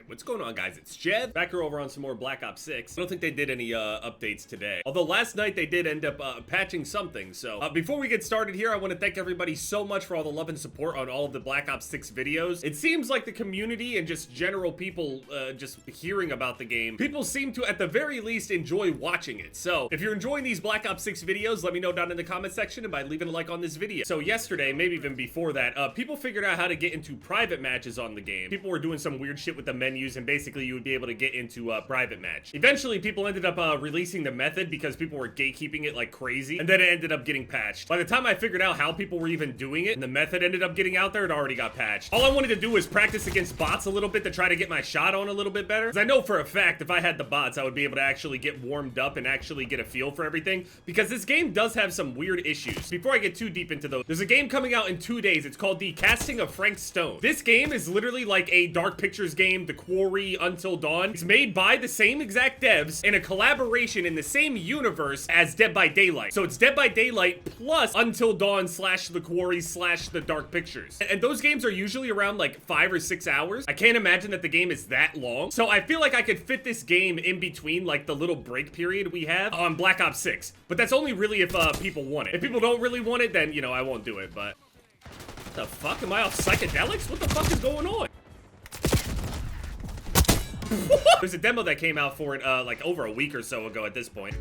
What's going on, guys? It's Jed. Back here over on some more Black Ops 6. I don't think they did any updates today. Although last night they did end up patching something. So before we get started here, I want to thank everybody so much for all the love and support on all of the Black Ops 6 videos. It seems like the community and just general people just hearing about the game, people seem to at the very least enjoy watching it. So if you're enjoying these Black Ops 6 videos, let me know down in the comment section and by leaving a like on this video. So yesterday, maybe even before that, people figured out how to get into private matches on the game. People were doing some weird shit with the menus, and basically you would be able to get into a private match. Eventually, people ended up releasing the method because people were gatekeeping it like crazy, and then it ended up getting patched. By the time I figured out how people were even doing it, and the method ended up getting out there, it already got patched. All I wanted to do was practice against bots a little bit to try to get my shot on a little bit better, because I know for a fact if I had the bots, I would be able to actually get warmed up and actually get a feel for everything, because this game does have some weird issues. Before I get too deep into those, there's a game coming out in 2 days. It's called The Casting of Frank Stone. This game is literally like a Dark Pictures game, The Quarry, Until Dawn. It's made by the same exact devs in a collaboration in the same universe as Dead by Daylight. So it's Dead by Daylight plus Until Dawn slash The Quarry slash the Dark Pictures. And those games are usually around like 5 or 6 hours. I can't imagine that the game is that long. So I feel like I could fit this game in between like the little break period we have on Black Ops 6. But that's only really if people want it. If people don't really want it, then, you know, I won't do it. But what the fuck? Am I off psychedelics? What the fuck is going on? There's a demo that came out for it like over a week or so ago at this point.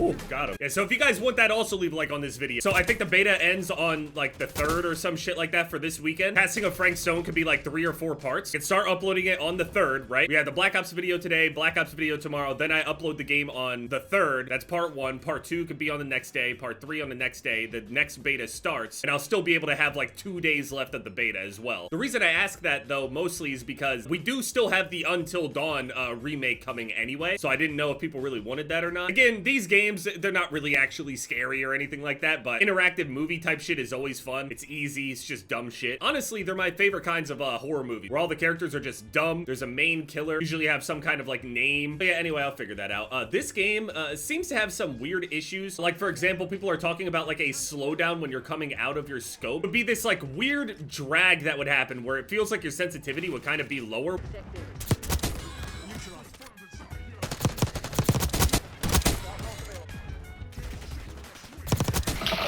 Oh, got him. Yeah, so if you guys want that, also leave a like on this video. So I think the beta ends on like the 3rd or some shit like that for this weekend. Casting of Frank Stone could be like 3 or 4 parts. You can start uploading it on the 3rd, right? We had the Black Ops video today, Black Ops video tomorrow. Then I upload the game on the 3rd. That's part 1. Part 2 could be on the next day. Part 3 on the next day. The next beta starts. And I'll still be able to have like 2 days left of the beta as well. The reason I ask that though, mostly is because we do still have the Until Dawn remake coming anyway. So I didn't know if people really wanted that or not. Again, these games, they're not really actually scary or anything like that, but interactive movie type shit is always fun. It's easy, it's just dumb shit. Honestly, they're my favorite kinds of horror movies, where all the characters are just dumb. There's a main killer, usually have some kind of like name. But yeah, anyway, I'll figure that out. This game seems to have some weird issues. Like, for example, people are talking about like a slowdown when you're coming out of your scope. It would be this like weird drag that would happen where it feels like your sensitivity would kind of be lower.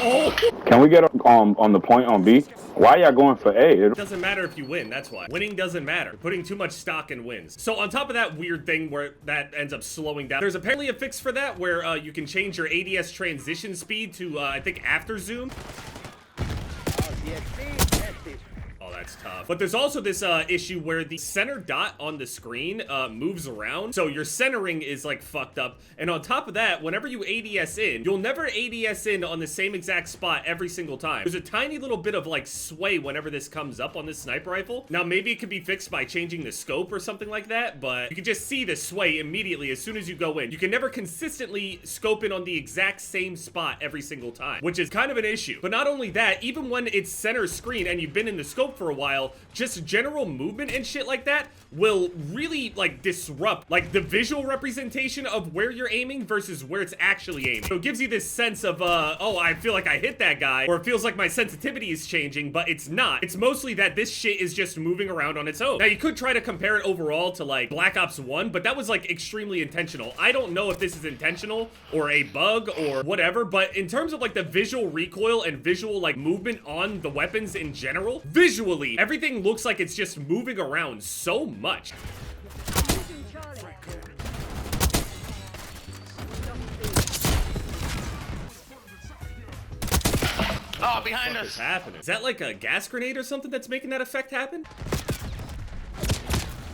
Oh! Can we get on the point on B? Why y'all going for A? It doesn't matter if you win, that's why. Winning doesn't matter. You're putting too much stock in wins. So on top of that weird thing where that ends up slowing down, there's apparently a fix for that where you can change your ADS transition speed to, I think, after zoom. Oh, that's tough. But there's also this issue where the center dot on the screen moves around. So your centering is like fucked up. And on top of that, whenever you ADS in, you'll never ADS in on the same exact spot every single time. There's a tiny little bit of like sway whenever this comes up on this sniper rifle. Now, maybe it could be fixed by changing the scope or something like that, but you can just see the sway immediately as soon as you go in. You can never consistently scope in on the exact same spot every single time, which is kind of an issue. But not only that, even when it's center screen and you've been in the scope for a while, just general movement and shit like that will really like disrupt like the visual representation of where you're aiming versus where it's actually aiming. So it gives you this sense of oh, I feel like I hit that guy, or it feels like my sensitivity is changing, but it's not. It's mostly that this shit is just moving around on its own. Now you could try to compare it overall to like Black Ops 1, but that was like extremely intentional. I don't know if this is intentional or a bug or whatever, but in terms of like the visual recoil and visual like movement on the weapons in general, visually everything looks like it's just moving around so much. Oh, behind us! What is happening? Is that like a gas grenade or something that's making that effect happen?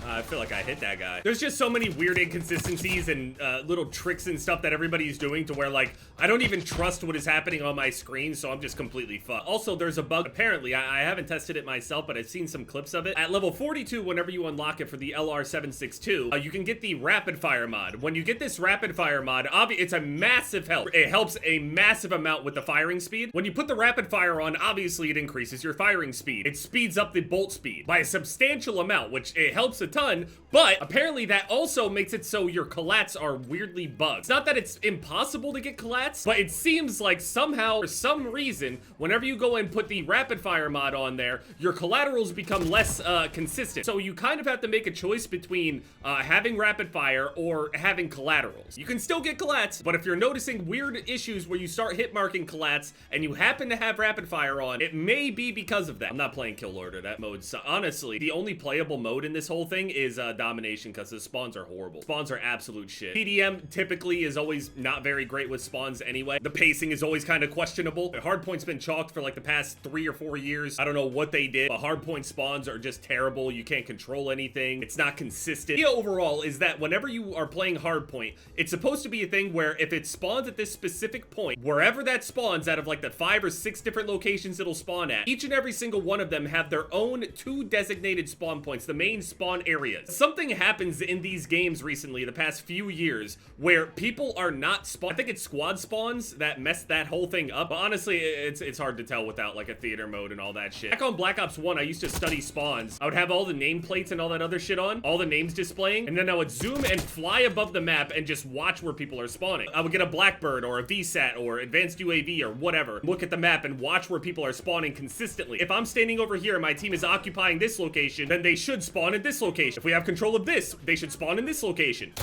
I feel like I hit that guy. There's just so many weird inconsistencies and little tricks and stuff that everybody's doing to where, like, I don't even trust what is happening on my screen, so I'm just completely fucked. Also, there's a bug, apparently, I haven't tested it myself, but I've seen some clips of it. At level 42, whenever you unlock it for the LR762, you can get the rapid fire mod. When you get this rapid fire mod, it's a massive help. It helps a massive amount with the firing speed. When you put the rapid fire on, obviously it increases your firing speed. It speeds up the bolt speed by a substantial amount, which it helps a ton. ton, but apparently that also makes it so your collats are weirdly bugged. It's not that it's impossible to get collats, but it seems like somehow, for some reason, whenever you go and put the rapid fire mod on there, your collaterals become less consistent. So you kind of have to make a choice between having rapid fire or having collaterals. You can still get collats, but if you're noticing weird issues where you start hit marking collats and you happen to have rapid fire on, it may be because of that. I'm not playing Kill Order. That mode's honestly the only playable mode in this whole thing is domination, because the spawns are horrible. Spawns are absolute shit. PDM typically is always not very great with spawns anyway. The pacing is always kind of questionable. Hardpoint's been chalked for like the past 3 or 4 years. I don't know what they did, but hardpoint spawns are just terrible. You can't control anything. It's not consistent. The overall is that whenever you are playing hardpoint, it's supposed to be a thing where if it spawns at this specific point, wherever that spawns out of like the 5 or 6 different locations it'll spawn at, each and every single one of them have their own 2 designated spawn points, the main spawn areas. Something happens in these games recently, the past few years, where people are not spawn. I think it's squad spawns that mess that whole thing up, but honestly, it's hard to tell without like a theater mode and all that shit. Back on Black Ops 1, I used to study spawns. I would have all the nameplates and all that other shit on, all the names displaying, and then I would zoom and fly above the map and just watch where people are spawning. I would get a Blackbird or a VSAT or advanced UAV or whatever, look at the map and watch where people are spawning consistently. If I'm standing over here and my team is occupying this location, then they should spawn at this location. If we have control of this, they should spawn in this location.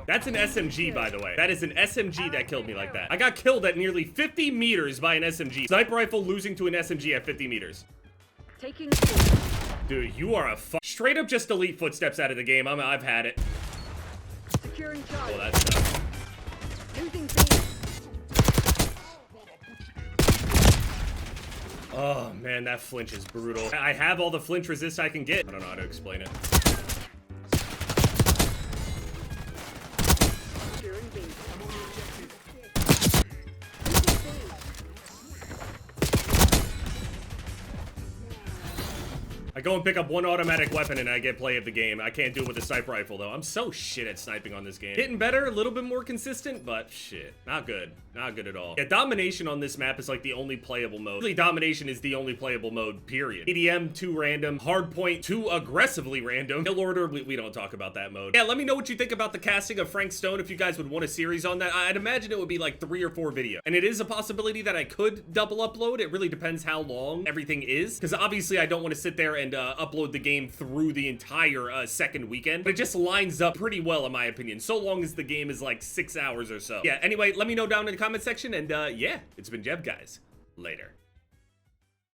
That's an SMG, by the way. That is an SMG that killed me like that. I got killed at nearly 50 meters by an SMG. Sniper rifle losing to an SMG at 50 meters. Dude, you are a straight up just delete footsteps out of the game. I've had it. Securing charge. Oh, that's tough. Losing B. Oh, man, that flinch is brutal. I have all the flinch resist I can get. I don't know how to explain it. Securing B. I go and pick up one automatic weapon and I get play of the game. I can't do it with a sniper rifle though. I'm so shit at sniping on this game. Getting better, a little bit more consistent, but shit, not good. Not good at all. Yeah, domination on this map is like the only playable mode. Really, domination is the only playable mode, period. ADM, too random. Hardpoint, too aggressively random. Kill Order, we don't talk about that mode. Yeah, let me know what you think about the casting of Frank Stone if you guys would want a series on that. I'd imagine it would be like 3 or 4 videos. And it is a possibility that I could double upload. It really depends how long everything is. Because obviously I don't want to sit there and upload the game through the entire second weekend. But it just lines up pretty well in my opinion. So long as the game is like 6 hours or so. Yeah, anyway, let me know down in the comment section. And yeah, it's been Jeb, guys. Later.